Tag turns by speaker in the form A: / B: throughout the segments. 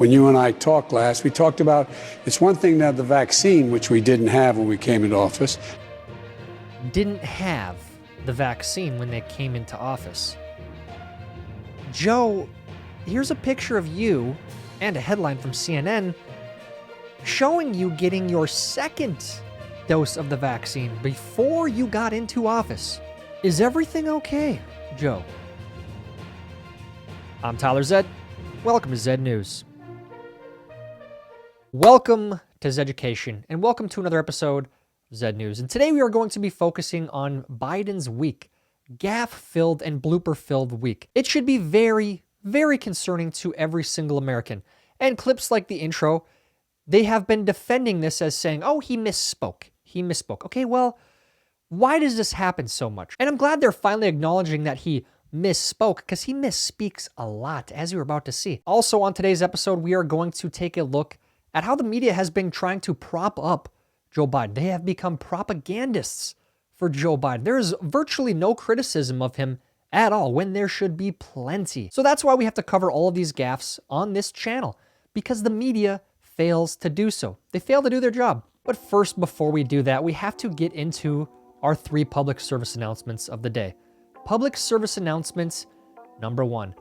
A: When you and I talked last, we talked about it's one thing to have the vaccine, which we didn't have when we came into office.
B: Didn't have the vaccine when they came into office. Joe, here's a picture of you and a headline from CNN showing you getting your second dose of the vaccine before you got into office. Is everything okay, Joe? I'm Tyler Zed. Welcome to Zed News. Welcome to Zeducation, and welcome to another episode of Zed News. And today we are going to be focusing on Biden's week, gaffe-filled and blooper-filled week. It should be very, very concerning to every single American. And clips like the intro, they have been defending this as saying, oh, he misspoke. He misspoke. Okay, well, why does this happen so much? And I'm glad they're finally acknowledging that he misspoke, because he misspeaks a lot, as you're about to see. Also, on today's episode, we are going to take a look at how the media has been trying to prop up Joe Biden. They have become propagandists for Joe Biden. There is virtually no criticism of him at all when there should be plenty. So that's why we have to cover all of these gaffes on this channel, because the media fails to do so. They fail to do their job. But first, before we do that, we have to get into our 3 public service announcements of the day. Public service announcements number 1.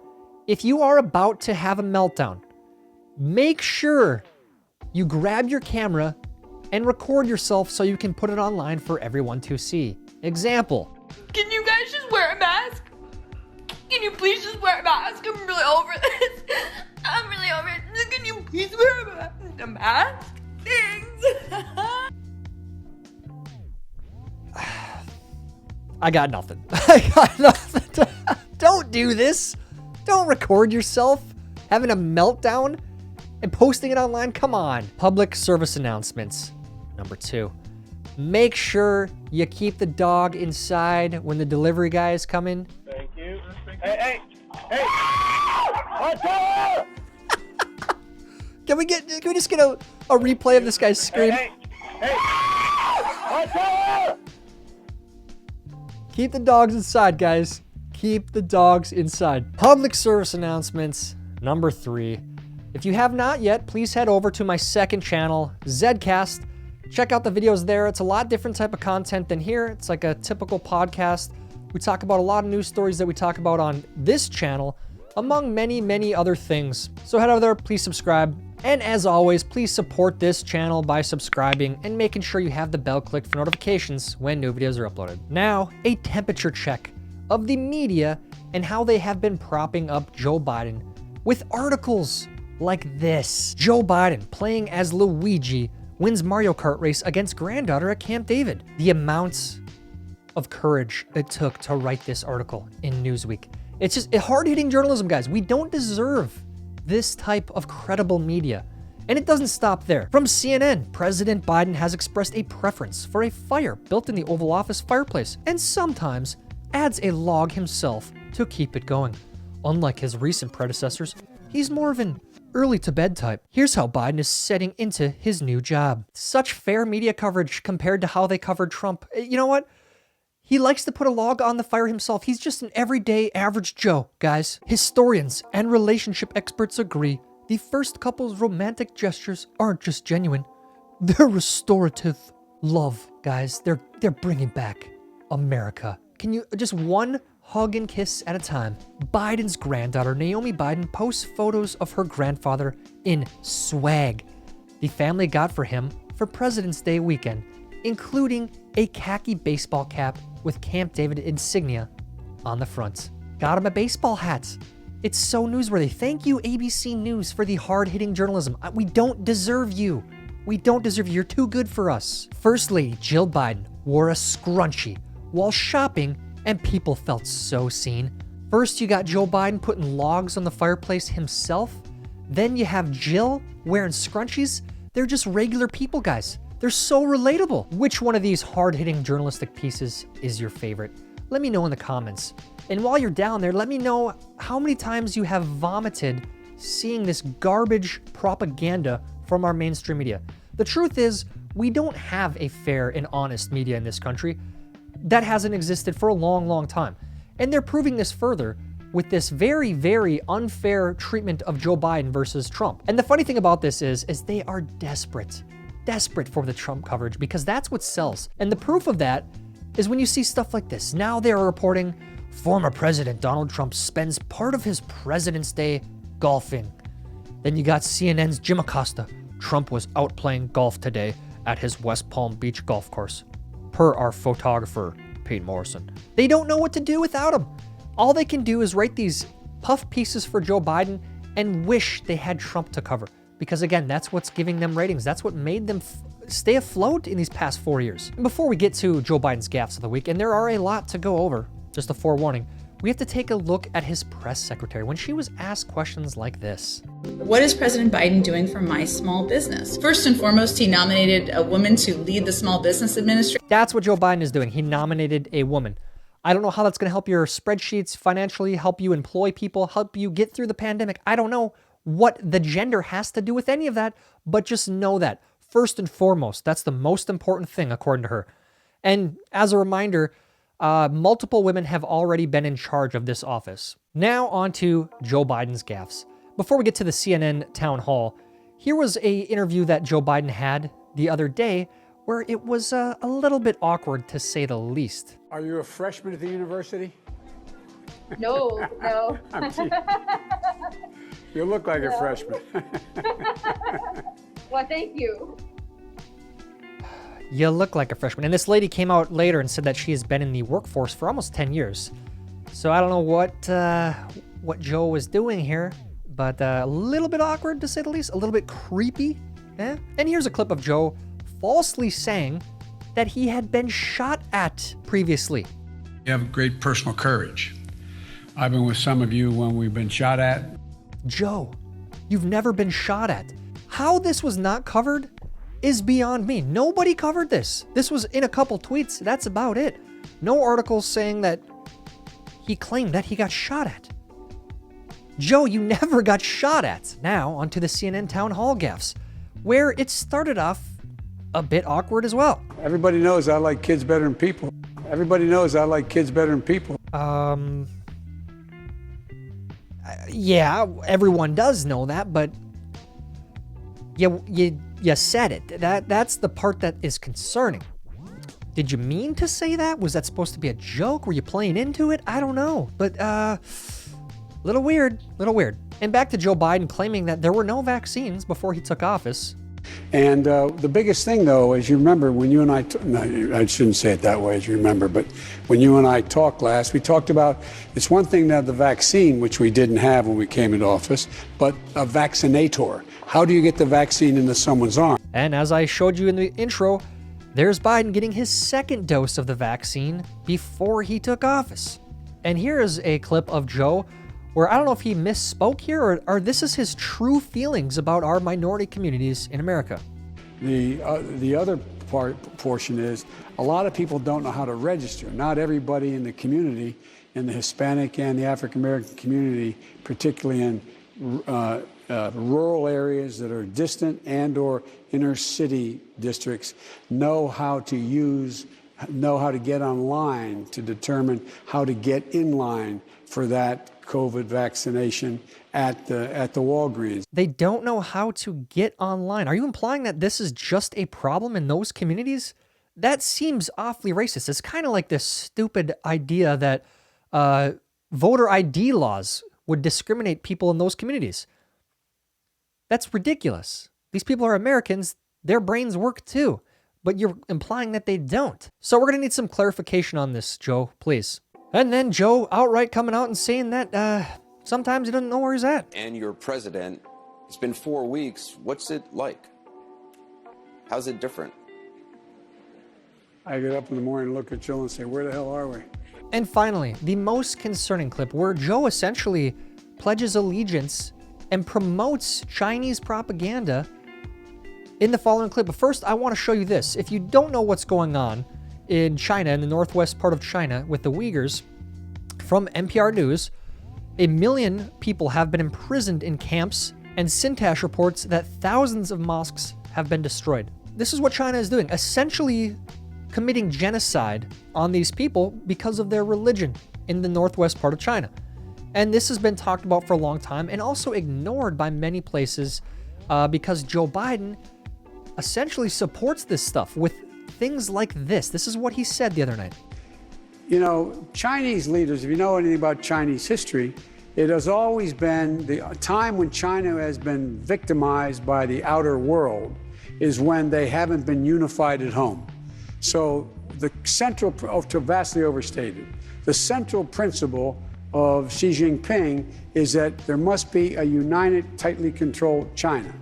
B: If you are about to have a meltdown, make sure you grab your camera and record yourself so you can put it online for everyone to see. Example.
C: Can you guys just wear a mask? Can you please just wear a mask? I'm really over this. I'm really over it. Can you please wear a mask? Thanks.
B: I got nothing. I got nothing. Don't do this. Don't record yourself having a meltdown and posting it online. Come on. Public service announcements. Number 2. Make sure you keep the dog inside when the delivery guys come in.
D: Thank you. Hey! Watch out!
B: Can we just get a replay of this guy's scream?
D: Hey! Watch out!
B: Keep the dogs inside, guys. Keep the dogs inside. Public service announcements number 3. If you have not yet, please head over to my second channel, Zedcast. Check out the videos there. It's a lot different type of content than here. It's like a typical podcast. We talk about a lot of news stories that we talk about on this channel, among many, many other things. So head over there, please subscribe. And as always, please support this channel by subscribing and making sure you have the bell clicked for notifications when new videos are uploaded. Now, a temperature check of the media and how they have been propping up Joe Biden with articles like this. Joe Biden, playing as Luigi, wins Mario Kart race against granddaughter at Camp David. The amount of courage it took to write this article in Newsweek. It's just hard-hitting journalism, guys. We don't deserve this type of credible media. And it doesn't stop there. From CNN, President Biden has expressed a preference for a fire built in the Oval Office fireplace and sometimes adds a log himself to keep it going. Unlike his recent predecessors, he's more of an early to bed type. Here's how Biden is setting into his new job. Such fair media coverage compared to how they covered Trump. You know what? He likes to put a log on the fire himself. He's just an everyday average Joe, guys. Historians and relationship experts agree the first couple's romantic gestures aren't just genuine. They're restorative. Love, guys. They're bringing back America. Can you just one hug and kiss at a time? Biden's granddaughter, Naomi Biden, posts photos of her grandfather in swag the family got for him for President's Day weekend, including a khaki baseball cap with Camp David insignia on the front. Got him a baseball hat. It's so newsworthy. Thank you, ABC News, for the hard-hitting journalism. We don't deserve you. We don't deserve you. You're too good for us. First Lady Jill Biden wore a scrunchie while shopping, and people felt so seen. First, you got Joe Biden putting logs on the fireplace himself. Then you have Jill wearing scrunchies. They're just regular people, guys. They're so relatable. Which one of these hard-hitting journalistic pieces is your favorite? Let me know in the comments. And while you're down there, let me know how many times you have vomited seeing this garbage propaganda from our mainstream media. The truth is, we don't have a fair and honest media in this country. That hasn't existed for a long, long time. And they're proving this further with this very, very unfair treatment of Joe Biden versus Trump. And the funny thing about this is they are desperate for the Trump coverage because that's what sells. And the proof of that is when you see stuff like this. Now they are reporting former President Donald Trump spends part of his President's Day golfing. Then you got CNN's Jim Acosta. Trump was out playing golf today at his West Palm Beach golf course, per our photographer, Pete Morrison. They don't know what to do without him. All they can do is write these puff pieces for Joe Biden and wish they had Trump to cover. Because again, that's what's giving them ratings. That's what made them stay afloat in these past 4 years. And before we get to Joe Biden's gaffes of the week, and there are a lot to go over, just a forewarning, we have to take a look at his press secretary when she was asked questions like this.
E: What is President Biden doing for my small business? First and foremost, he nominated a woman to lead the Small Business Administration.
B: That's what Joe Biden is doing. He nominated a woman. I don't know how that's going to help your spreadsheets financially, help you employ people, help you get through the pandemic. I don't know what the gender has to do with any of that, but just know that first and foremost, that's the most important thing according to her. And as a reminder, multiple women have already been in charge of this office. Now on to Joe Biden's gaffes. Before we get to the CNN town hall, here was an interview that Joe Biden had the other day where it was a little bit awkward to say the least.
A: Are you a freshman at the university?
F: No.
A: I'm teasing. You look like a freshman.
F: Well, thank you.
B: You look like a freshman. And this lady came out later and said that she has been in the workforce for almost 10 years. So I don't know what Joe was doing here, but a little bit awkward to say the least, a little bit creepy. Eh? And here's a clip of Joe falsely saying that he had been shot at previously.
A: You have great personal courage. I've been with some of you when we've been shot at.
B: Joe, you've never been shot at. How this was not covered is beyond me. Nobody covered this. This was in a couple tweets. That's about it. No articles saying that he claimed that he got shot at. Joe, you never got shot at. Now, onto the CNN town hall gaffes, where it started off a bit awkward as well.
A: Everybody knows I like kids better than people. Everybody knows I like kids better than people.
B: Yeah, everyone does know that, but you said it. That's the part that is concerning. Did you mean to say that? Was that supposed to be a joke? Were you playing into it? I don't know, but little weird. And back to Joe Biden claiming that there were no vaccines before he took office.
A: And the biggest thing, though, as you remember, when you and I shouldn't say it that way, as you remember, but when you and I talked last, we talked about it's one thing to have the vaccine, which we didn't have when we came into office, but a vaccinator. How do you get the vaccine into someone's arm?
B: And as I showed you in the intro, there's Biden getting his second dose of the vaccine before he took office. And here is a clip of Joe where I don't know if he misspoke here or this is his true feelings about our minority communities in America.
A: The other portion is a lot of people don't know how to register. Not everybody in the community, in the Hispanic and the African American community, particularly in rural areas that are distant and or inner city districts, know how to get online to determine how to get in line for that COVID vaccination at the Walgreens.
B: They don't know how to get online. Are you implying that this is just a problem in those communities? That seems awfully racist. It's kind of like this stupid idea that voter ID laws would discriminate people in those communities. That's ridiculous. These people are Americans. Their brains work too. But you're implying that they don't. So we're going to need some clarification on this, Joe, please. And then Joe outright coming out and saying that sometimes he doesn't know where he's at.
G: And you're president. It's been 4 weeks. What's it like? How's it different?
A: I get up in the morning and look at Joe and say, where the hell are we?
B: And finally, the most concerning clip where Joe essentially pledges allegiance and promotes Chinese propaganda in the following clip. But first, I want to show you this. If you don't know what's going on in China, in the northwest part of China with the Uyghurs, from NPR News, 1 million people have been imprisoned in camps, and Sintash reports that thousands of mosques have been destroyed. This is what China is doing, essentially committing genocide on these people because of their religion in the northwest part of China. And this has been talked about for a long time and also ignored by many places because Joe Biden essentially supports this stuff with things like this. This is what he said the other night.
A: You know, Chinese leaders, if you know anything about Chinese history, it has always been the time when China has been victimized by the outer world is when they haven't been unified at home. So the central, vastly overstated, the central principle of Xi Jinping is that there must be a united, tightly controlled China.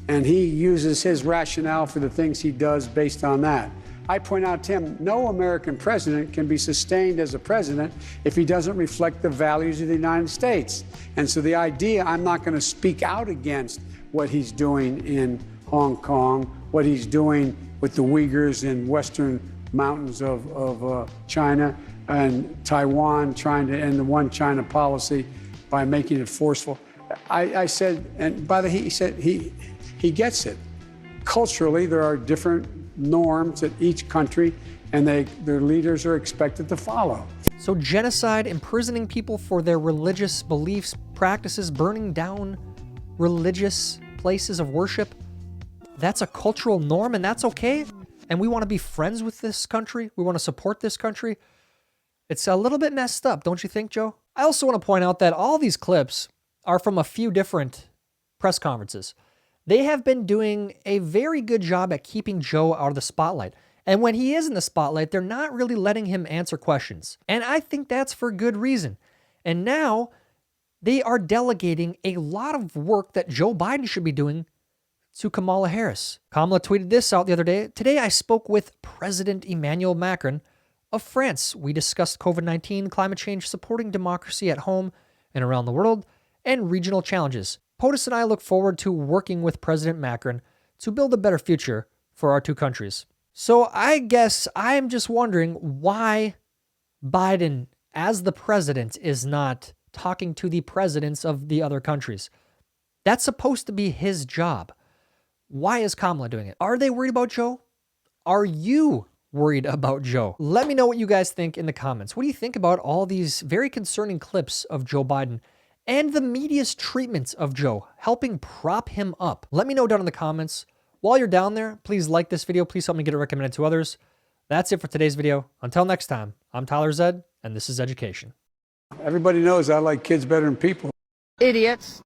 A: And he uses his rationale for the things he does based on that. I point out to him, no American president can be sustained as a president if he doesn't reflect the values of the United States. And so the idea, I'm not going to speak out against what he's doing in Hong Kong, what he's doing with the Uyghurs in western mountains of China, and Taiwan trying to end the one China policy by making it forceful. I said, and by the he said he gets it. Culturally, there are different norms at each country, and their leaders are expected to follow.
B: So genocide, imprisoning people for their religious beliefs, practices, burning down religious places of worship, that's a cultural norm and that's okay? And we want to be friends with this country? We want to support this country? It's a little bit messed up, don't you think, Joe? I also want to point out that all these clips are from a few different press conferences. They have been doing a very good job at keeping Joe out of the spotlight. And when he is in the spotlight, they're not really letting him answer questions. And I think that's for good reason. And now they are delegating a lot of work that Joe Biden should be doing to Kamala Harris. Kamala tweeted this out the other day. Today I spoke with President Emmanuel Macron of France. We discussed COVID-19, climate change, supporting democracy at home and around the world, and regional challenges. POTUS and I look forward to working with President Macron to build a better future for our two countries. So I guess I'm just wondering why Biden, as the president, is not talking to the presidents of the other countries. That's supposed to be his job. Why is Kamala doing it? Are they worried about Joe? Are you worried about Joe? Let me know what you guys think in the comments. What do you think about all these very concerning clips of Joe Biden and the media's treatment of Joe, helping prop him up? Let me know down in the comments. While you're down there, please like this video. Please help me get it recommended to others. That's it for today's video. Until next time, I'm Tyler Zed, and this is Education.
A: Everybody knows I like kids better than people.
H: Idiots.